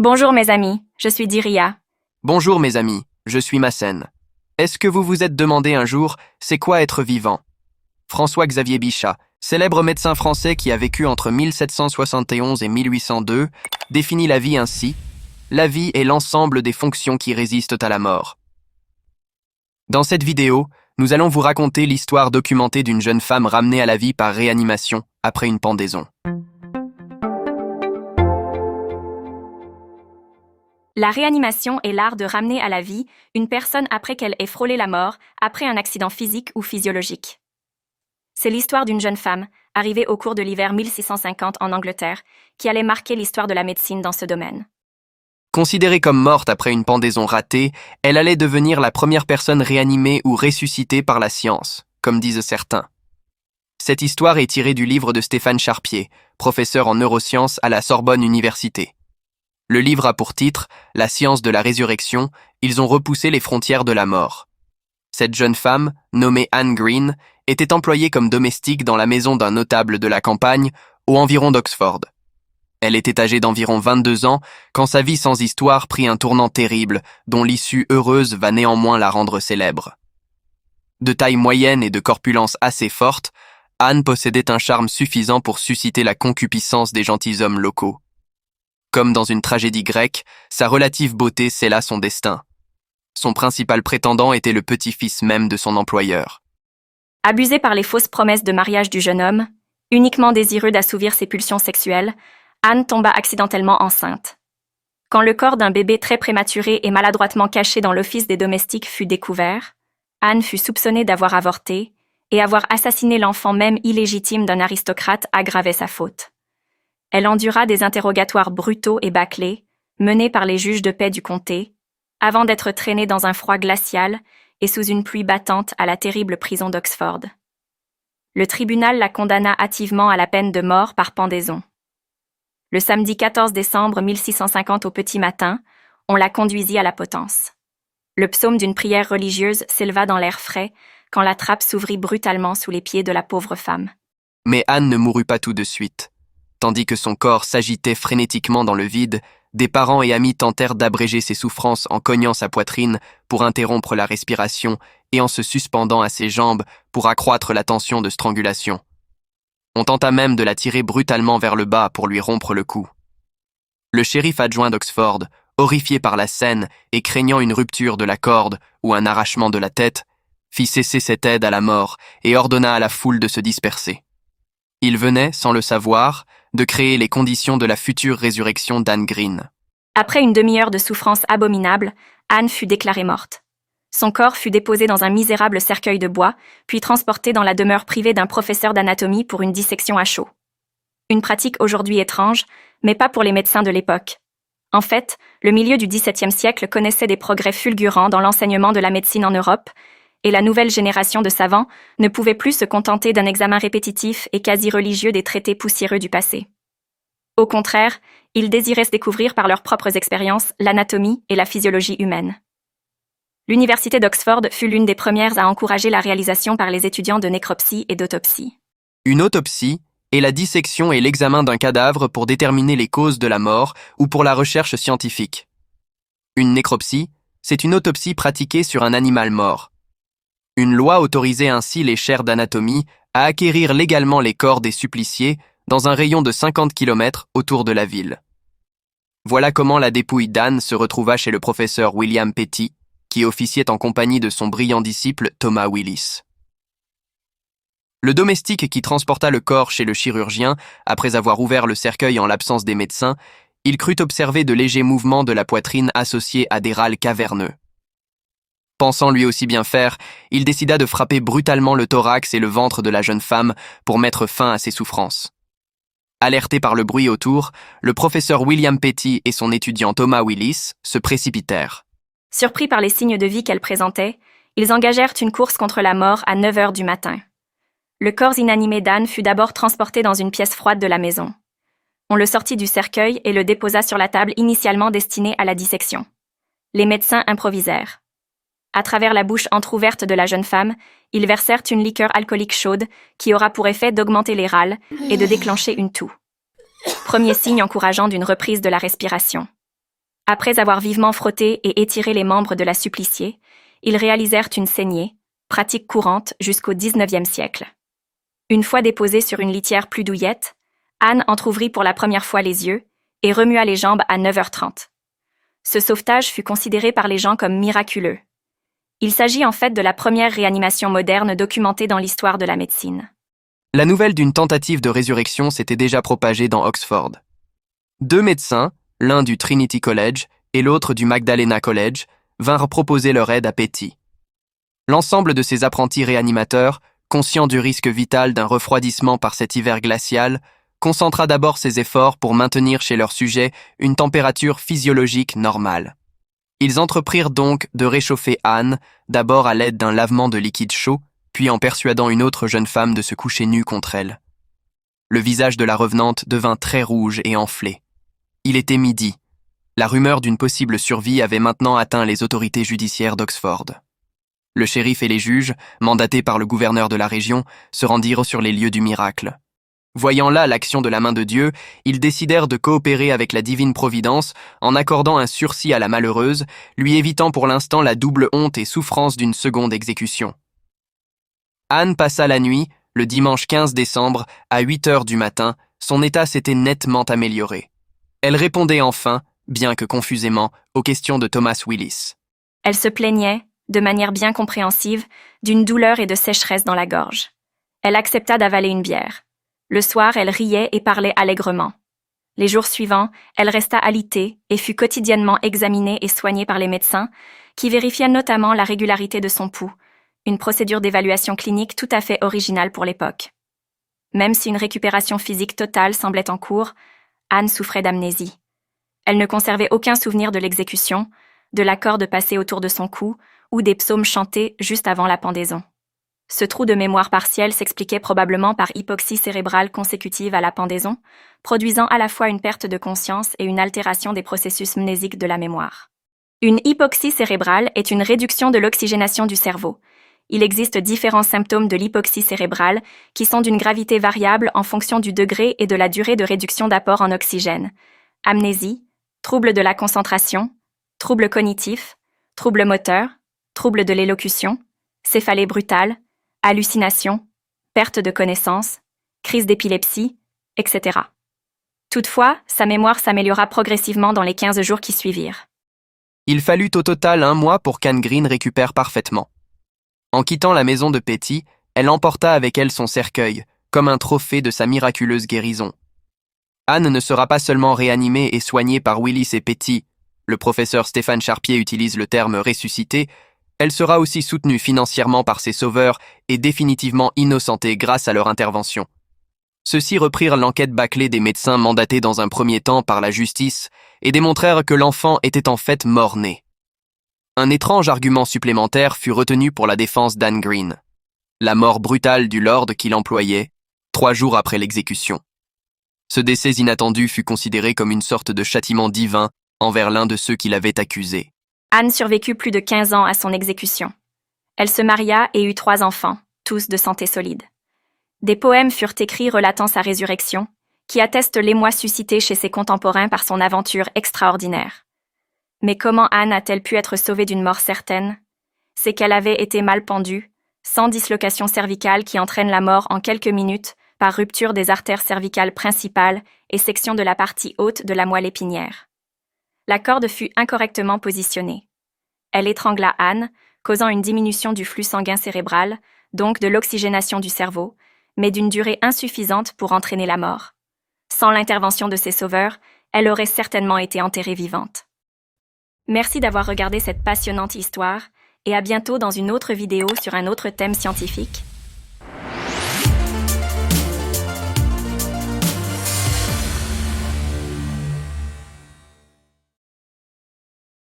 Bonjour mes amis, je suis Diria. Bonjour mes amis, je suis Massen. Est-ce que vous vous êtes demandé un jour, c'est quoi être vivant? François-Xavier Bichat, célèbre médecin français qui a vécu entre 1771 et 1802, définit la vie ainsi: la vie est l'ensemble des fonctions qui résistent à la mort. Dans cette vidéo, nous allons vous raconter l'histoire documentée d'une jeune femme ramenée à la vie par réanimation après une pendaison. La réanimation est l'art de ramener à la vie une personne après qu'elle ait frôlé la mort, après un accident physique ou physiologique. C'est l'histoire d'une jeune femme, arrivée au cours de l'hiver 1650 en Angleterre, qui allait marquer l'histoire de la médecine dans ce domaine. Considérée comme morte après une pendaison ratée, elle allait devenir la première personne réanimée ou ressuscitée par la science, comme disent certains. Cette histoire est tirée du livre de Stéphane Charpier, professeur en neurosciences à la Sorbonne Université. Le livre a pour titre « La science de la résurrection, ils ont repoussé les frontières de la mort ». Cette jeune femme, nommée Anne Green, était employée comme domestique dans la maison d'un notable de la campagne, aux environs d'Oxford. Elle était âgée d'environ 22 ans quand sa vie sans histoire prit un tournant terrible, dont l'issue heureuse va néanmoins la rendre célèbre. De taille moyenne et de corpulence assez forte, Anne possédait un charme suffisant pour susciter la concupiscence des gentilshommes locaux. Comme dans une tragédie grecque, sa relative beauté scella son destin. Son principal prétendant était le petit-fils même de son employeur. Abusée par les fausses promesses de mariage du jeune homme, uniquement désireux d'assouvir ses pulsions sexuelles, Anne tomba accidentellement enceinte. Quand le corps d'un bébé très prématuré et maladroitement caché dans l'office des domestiques fut découvert, Anne fut soupçonnée d'avoir avorté et avoir assassiné l'enfant même illégitime d'un aristocrate aggravait sa faute. Elle endura des interrogatoires brutaux et bâclés, menés par les juges de paix du comté, avant d'être traînée dans un froid glacial et sous une pluie battante à la terrible prison d'Oxford. Le tribunal la condamna hâtivement à la peine de mort par pendaison. Le samedi 14 décembre 1650 au petit matin, on la conduisit à la potence. Le psaume d'une prière religieuse s'éleva dans l'air frais quand la trappe s'ouvrit brutalement sous les pieds de la pauvre femme. Mais Anne ne mourut pas tout de suite. Tandis que son corps s'agitait frénétiquement dans le vide, des parents et amis tentèrent d'abréger ses souffrances en cognant sa poitrine pour interrompre la respiration et en se suspendant à ses jambes pour accroître la tension de strangulation. On tenta même de la tirer brutalement vers le bas pour lui rompre le cou. Le shérif adjoint d'Oxford, horrifié par la scène et craignant une rupture de la corde ou un arrachement de la tête, fit cesser cette aide à la mort et ordonna à la foule de se disperser. Il venait, sans le savoir, de créer les conditions de la future résurrection d'Anne Green. Après une demi-heure de souffrance abominable, Anne fut déclarée morte. Son corps fut déposé dans un misérable cercueil de bois, puis transporté dans la demeure privée d'un professeur d'anatomie pour une dissection à chaud. Une pratique aujourd'hui étrange, mais pas pour les médecins de l'époque. En fait, le milieu du XVIIe siècle connaissait des progrès fulgurants dans l'enseignement de la médecine en Europe, et la nouvelle génération de savants ne pouvait plus se contenter d'un examen répétitif et quasi religieux des traités poussiéreux du passé. Au contraire, ils désiraient se découvrir par leurs propres expériences l'anatomie et la physiologie humaine. L'université d'Oxford fut l'une des premières à encourager la réalisation par les étudiants de nécropsie et d'autopsie. Une autopsie est la dissection et l'examen d'un cadavre pour déterminer les causes de la mort ou pour la recherche scientifique. Une nécropsie, c'est une autopsie pratiquée sur un animal mort. Une loi autorisait ainsi les chaires d'anatomie à acquérir légalement les corps des suppliciés dans un rayon de 50 km autour de la ville. Voilà comment la dépouille d'Anne se retrouva chez le professeur William Petty, qui officiait en compagnie de son brillant disciple Thomas Willis. Le domestique qui transporta le corps chez le chirurgien, après avoir ouvert le cercueil en l'absence des médecins, il crut observer de légers mouvements de la poitrine associés à des râles caverneux. Pensant lui aussi bien faire, il décida de frapper brutalement le thorax et le ventre de la jeune femme pour mettre fin à ses souffrances. Alertés par le bruit autour, le professeur William Petty et son étudiant Thomas Willis se précipitèrent. Surpris par les signes de vie qu'elle présentait, ils engagèrent une course contre la mort à 9 heures du matin. Le corps inanimé d'Anne fut d'abord transporté dans une pièce froide de la maison. On le sortit du cercueil et le déposa sur la table initialement destinée à la dissection. Les médecins improvisèrent. À travers la bouche entr'ouverte de la jeune femme, ils versèrent une liqueur alcoolique chaude qui aura pour effet d'augmenter les râles et de déclencher une toux. Premier signe encourageant d'une reprise de la respiration. Après avoir vivement frotté et étiré les membres de la suppliciée, ils réalisèrent une saignée, pratique courante jusqu'au XIXe siècle. Une fois déposée sur une litière plus douillette, Anne entr'ouvrit pour la première fois les yeux et remua les jambes à 9h30. Ce sauvetage fut considéré par les gens comme miraculeux. Il s'agit en fait de la première réanimation moderne documentée dans l'histoire de la médecine. La nouvelle d'une tentative de résurrection s'était déjà propagée dans Oxford. 2 médecins, l'un du Trinity College et l'autre du Magdalena College, vinrent proposer leur aide à Petty. L'ensemble de ces apprentis réanimateurs, conscients du risque vital d'un refroidissement par cet hiver glacial, concentra d'abord ses efforts pour maintenir chez leur sujet une température physiologique normale. Ils entreprirent donc de réchauffer Anne, d'abord à l'aide d'un lavement de liquide chaud, puis en persuadant une autre jeune femme de se coucher nue contre elle. Le visage de la revenante devint très rouge et enflé. Il était midi. La rumeur d'une possible survie avait maintenant atteint les autorités judiciaires d'Oxford. Le shérif et les juges, mandatés par le gouverneur de la région, se rendirent sur les lieux du miracle. Voyant là l'action de la main de Dieu, ils décidèrent de coopérer avec la divine providence en accordant un sursis à la malheureuse, lui évitant pour l'instant la double honte et souffrance d'une seconde exécution. Anne passa la nuit, le dimanche 15 décembre, à 8h du matin, son état s'était nettement amélioré. Elle répondait enfin, bien que confusément, aux questions de Thomas Willis. Elle se plaignait, de manière bien compréhensive, d'une douleur et de sécheresse dans la gorge. Elle accepta d'avaler une bière. Le soir, elle riait et parlait allègrement. Les jours suivants, elle resta alitée et fut quotidiennement examinée et soignée par les médecins, qui vérifiaient notamment la régularité de son pouls, une procédure d'évaluation clinique tout à fait originale pour l'époque. Même si une récupération physique totale semblait en cours, Anne souffrait d'amnésie. Elle ne conservait aucun souvenir de l'exécution, de la corde passée autour de son cou ou des psaumes chantés juste avant la pendaison. Ce trou de mémoire partielle s'expliquait probablement par hypoxie cérébrale consécutive à la pendaison, produisant à la fois une perte de conscience et une altération des processus mnésiques de la mémoire. Une hypoxie cérébrale est une réduction de l'oxygénation du cerveau. Il existe différents symptômes de l'hypoxie cérébrale qui sont d'une gravité variable en fonction du degré et de la durée de réduction d'apport en oxygène. Amnésie, trouble de la concentration, trouble cognitif, trouble moteur, trouble de l'élocution, céphalée brutale, hallucination, perte de connaissance, crise d'épilepsie, etc. Toutefois, sa mémoire s'améliora progressivement dans les 15 jours qui suivirent. Il fallut au total 1 mois pour qu'Anne Green récupère parfaitement. En quittant la maison de Petty, elle emporta avec elle son cercueil, comme un trophée de sa miraculeuse guérison. Anne ne sera pas seulement réanimée et soignée par Willis et Petty, le professeur Stéphane Charpier utilise le terme « ressuscité », elle sera aussi soutenue financièrement par ses sauveurs et définitivement innocentée grâce à leur intervention. Ceux-ci reprirent l'enquête bâclée des médecins mandatés dans un premier temps par la justice et démontrèrent que l'enfant était en fait mort-né. Un étrange argument supplémentaire fut retenu pour la défense d'Anne Green. La mort brutale du lord qu'il employait, 3 jours après l'exécution. Ce décès inattendu fut considéré comme une sorte de châtiment divin envers l'un de ceux qui l'avaient accusé. Anne survécut plus de 15 ans à son exécution. Elle se maria et eut 3 enfants, tous de santé solide. Des poèmes furent écrits relatant sa résurrection, qui attestent l'émoi suscité chez ses contemporains par son aventure extraordinaire. Mais comment Anne a-t-elle pu être sauvée d'une mort certaine? C'est qu'elle avait été mal pendue, sans dislocation cervicale qui entraîne la mort en quelques minutes par rupture des artères cervicales principales et section de la partie haute de la moelle épinière. La corde fut incorrectement positionnée. Elle étrangla Anne, causant une diminution du flux sanguin cérébral, donc de l'oxygénation du cerveau, mais d'une durée insuffisante pour entraîner la mort. Sans l'intervention de ses sauveurs, elle aurait certainement été enterrée vivante. Merci d'avoir regardé cette passionnante histoire, et à bientôt dans une autre vidéo sur un autre thème scientifique.